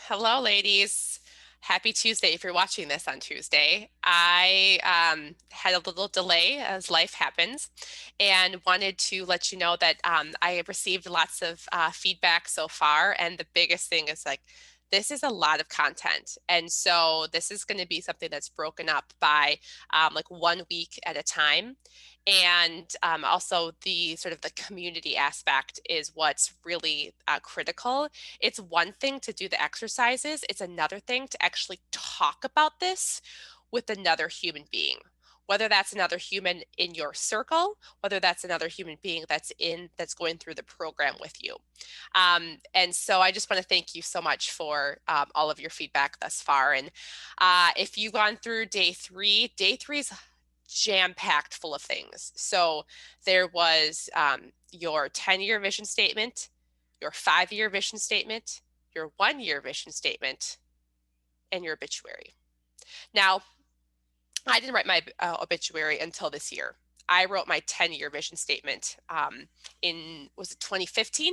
Hello, ladies. Happy Tuesday if you're watching this on Tuesday. I had a little delay as life happens and wanted to let you know that I have received lots of feedback so far. And the biggest thing is like, this is a lot of content. And so this is going to be something that's broken up by like 1 week at a time. And also the sort of the community aspect is what's really critical. It's one thing to do the exercises, it's another thing to actually talk about this with another human being. Whether that's another human in your circle, whether that's another human being that's going through the program with you. And so I just want to thank you so much for all of your feedback thus far. And if you've gone through day three is jam packed full of things. So there was your 10-year vision statement, your 5-year vision statement, your 1-year vision statement, and your obituary. Now, I didn't write my obituary until this year. I wrote my 10-year vision statement was it 2015,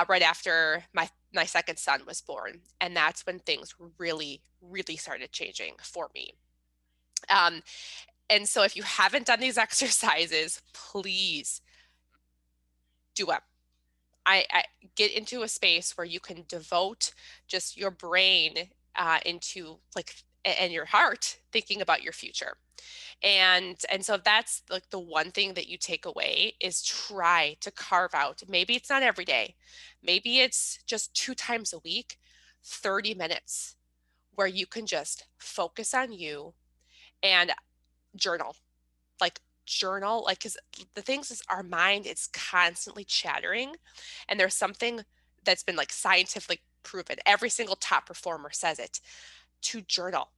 right after my second son was born. And that's when things really, really started changing for me. Um, and so if you haven't done these exercises, please do them. I get into a space where you can devote just your brain into like and your heart thinking about your future. And so that's like the one thing that you take away is try to carve out. Maybe it's not every day. Maybe it's just 2 times a week, 30 minutes where you can just focus on you and journal. Like journal, like because the things is our mind is constantly chattering, and there's something that's been like scientifically proven. Every single top performer says it to journal.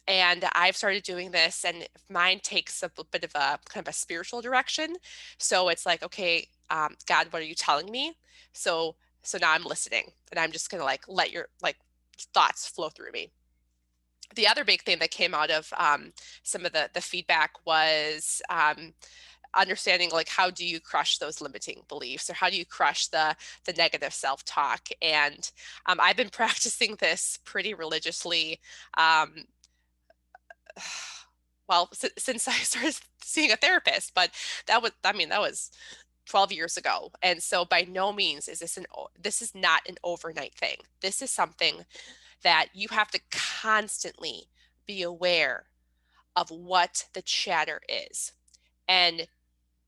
And I've started doing this, and mine takes a bit of a kind of a spiritual direction. So it's like, okay, God, what are you telling me? So now I'm listening, and I'm just gonna like let your like thoughts flow through me. The other big thing that came out of some of the feedback was understanding like how do you crush those limiting beliefs, or how do you crush the negative self-talk. And I've been practicing this pretty religiously, um, well, since I started seeing a therapist, but that was 12 years ago. And so by no means is this is not an overnight thing. This is something that you have to constantly be aware of what the chatter is. And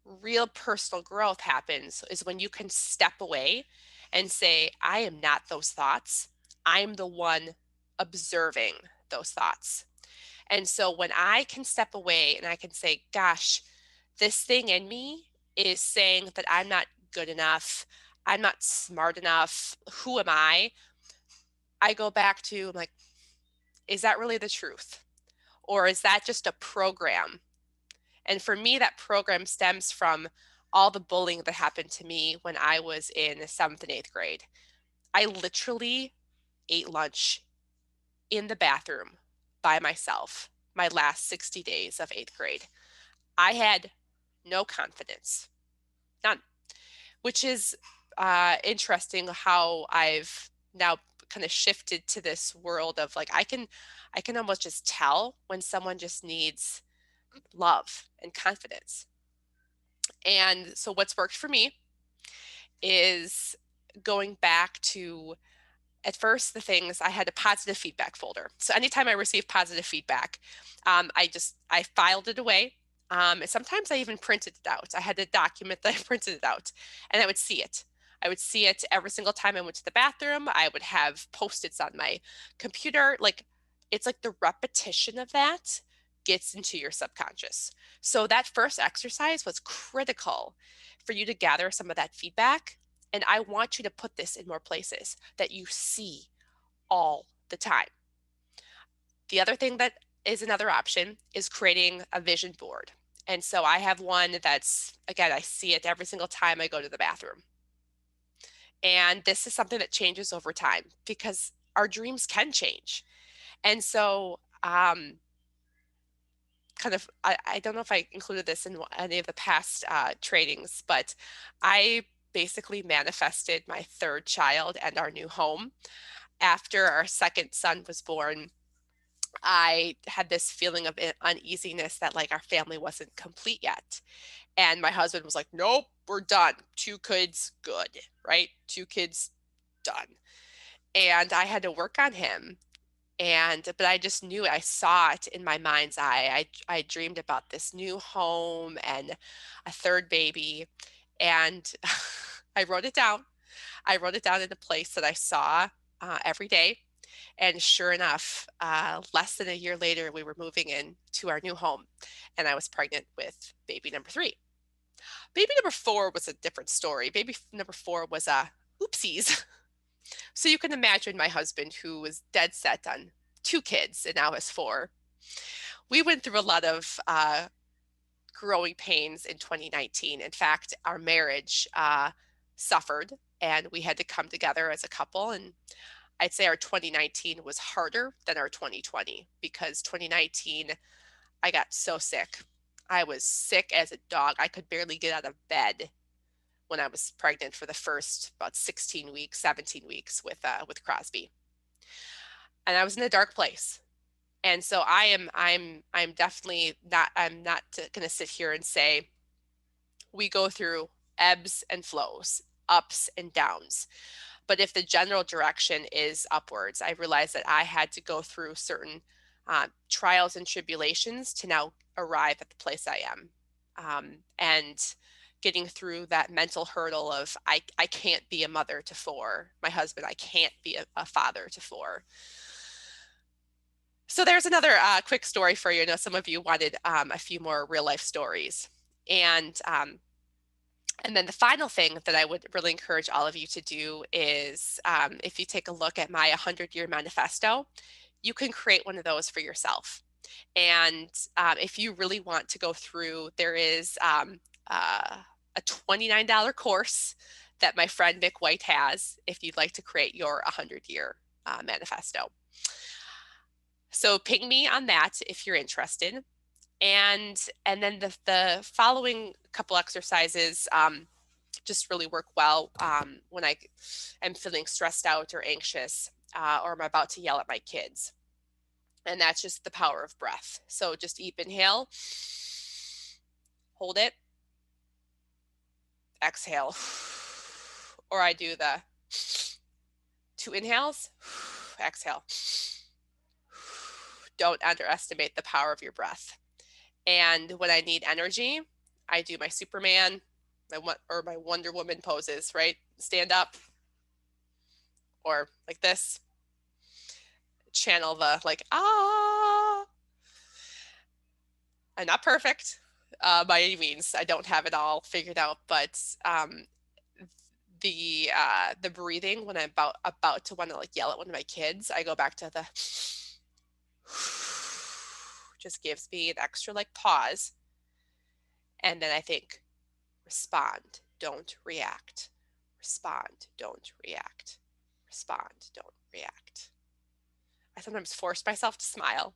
real personal growth happens is when you can step away and say, I am not those thoughts. I'm the one observing those thoughts. And so when I can step away and I can say, gosh, this thing in me is saying that I'm not good enough, I'm not smart enough, who am I? I go back to, I'm like, is that really the truth? Or is that just a program? And for me, that program stems from all the bullying that happened to me when I was in 7th and 8th grade. I literally ate lunch in the bathroom by myself my last 60 days of 8th grade. I had no confidence, none, which is interesting how I've now kind of shifted to this world of like I can almost just tell when someone just needs love and confidence. And so what's worked for me is going back to at first the things I had a positive feedback folder. So anytime I receive positive feedback, I filed it away. And sometimes I even printed it out. I had a document that I printed it out, and I would see it. I would see it every single time I went to the bathroom. I would have post-its on my computer. Like it's like the repetition of that gets into your subconscious. So that first exercise was critical for you to gather some of that feedback. And I want you to put this in more places that you see all the time. The other thing that is another option is creating a vision board. And so I have one that's, again, I see it every single time I go to the bathroom. And this is something that changes over time because our dreams can change. And so, I don't know if I included this in any of the past trainings, but I basically manifested my third child and our new home. after our second son was born, I had this feeling of uneasiness that like our family wasn't complete yet. And my husband was like, nope, we're done. Two kids, good, right? Two kids, done. And I had to work on him. But I just knew it. I saw it in my mind's eye. I dreamed about this new home and a third baby. And I wrote it down. I wrote it down in a place that I saw every day. And sure enough, less than a year later, we were moving in to our new home, and I was pregnant with baby number three. Baby number four was a different story. Baby number four was a oopsies. So you can imagine my husband, who was dead set on two kids and now has four. We went through a lot of growing pains in 2019. In fact, our marriage suffered, and we had to come together as a couple. And I'd say our 2019 was harder than our 2020 because 2019, I got so sick. I was sick as a dog. I could barely get out of bed when I was pregnant for the first about 16 weeks, 17 weeks with Crosby. And I was in a dark place. And so I'm definitely not, I'm not going to sit here and say we go through ebbs and flows, ups and downs. But if the general direction is upwards, I realized that I had to go through certain trials and tribulations to now arrive at the place I am. And getting through that mental hurdle of I can't be a mother to four. My husband, I can't be a father to four. So there's another quick story for you. I know some of you wanted a few more real life stories. And then the final thing that I would really encourage all of you to do is if you take a look at my 100-year manifesto, you can create one of those for yourself. And if you really want to go through, there is a $29 course that my friend Vic White has if you'd like to create your 100-year manifesto. So ping me on that if you're interested. And then the following couple exercises just really work well when I am feeling stressed out or anxious or I'm about to yell at my kids. And that's just the power of breath. So just deep inhale, hold it, exhale. Or I do the 2 inhales, exhale. Don't underestimate the power of your breath. And when I need energy, I do my Superman or my Wonder Woman poses, right? Stand up or like this. Channel the like, ah. I'm not perfect by any means. I don't have it all figured out, but the breathing when I'm about to want to like yell at one of my kids, I go back to the just gives me an extra like pause. And then I think, respond, don't react. Respond, don't react. Respond, don't react. I sometimes force myself to smile.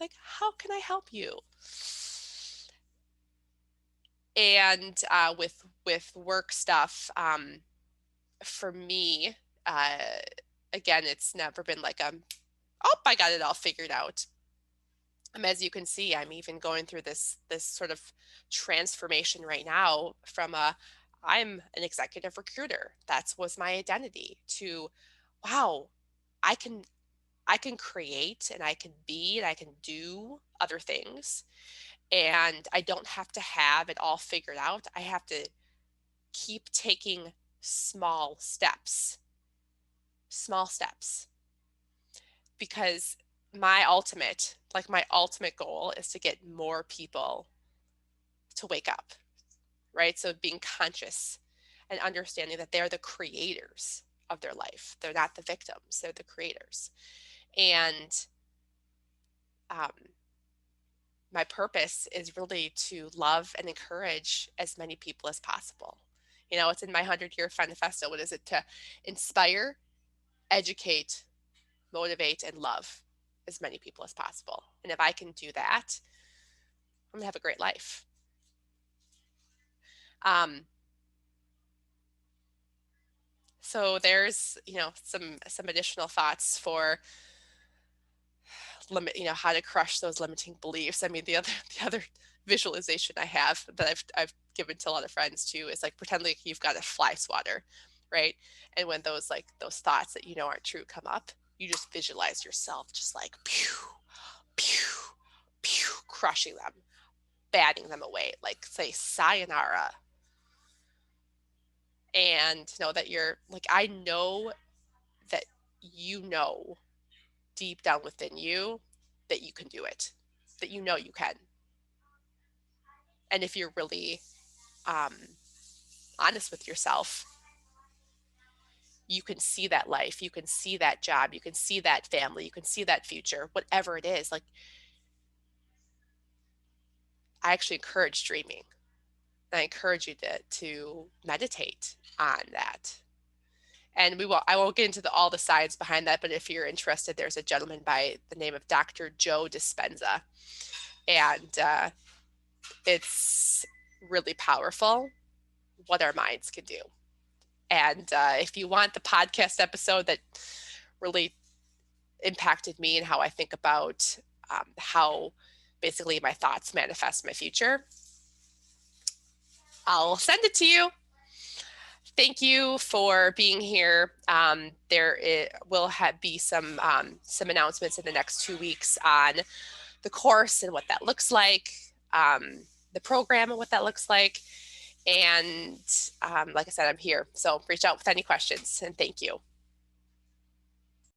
Like, how can I help you? And with work stuff, for me, again, it's never been like oh, I got it all figured out. As you can see, I'm even going through this sort of transformation right now from I'm an executive recruiter. That was my identity to, wow, I can create and I can be and I can do other things. And I don't have to have it all figured out. I have to keep taking small steps, because my ultimate goal is to get more people to wake up, right? So being conscious and understanding that they're the creators of their life. They're not the victims, they're the creators. And um, my purpose is really to love and encourage as many people as possible. You know, it's in my 100-year manifesto. What is it? To inspire, educate, motivate, and love as many people as possible. And if I can do that, I'm gonna have a great life. So there's, some additional thoughts for limit, how to crush those limiting beliefs. I mean, the other the other visualization I have that I've given to a lot of friends too is like pretend like you've got a fly swatter, right? And when those thoughts that aren't true come up, you just visualize yourself just like pew, pew, pew, crushing them, batting them away, like say sayonara. And know that you're like, I know that deep down within you that you can do it, that you can. And if you're really um, honest with yourself, you can see that life, you can see that job, you can see that family, you can see that future, whatever it is. Like, I actually encourage dreaming. I encourage you to meditate on that. And I won't get into all the science behind that, but if you're interested, there's a gentleman by the name of Dr. Joe Dispenza. And it's really powerful what our minds can do. And if you want the podcast episode that really impacted me and how I think about how basically my thoughts manifest my future, I'll send it to you. Thank you for being here. Will be some announcements in the next 2 weeks on the course and what that looks like, the program and what that looks like. And like I said, I'm here. So reach out with any questions, and thank you.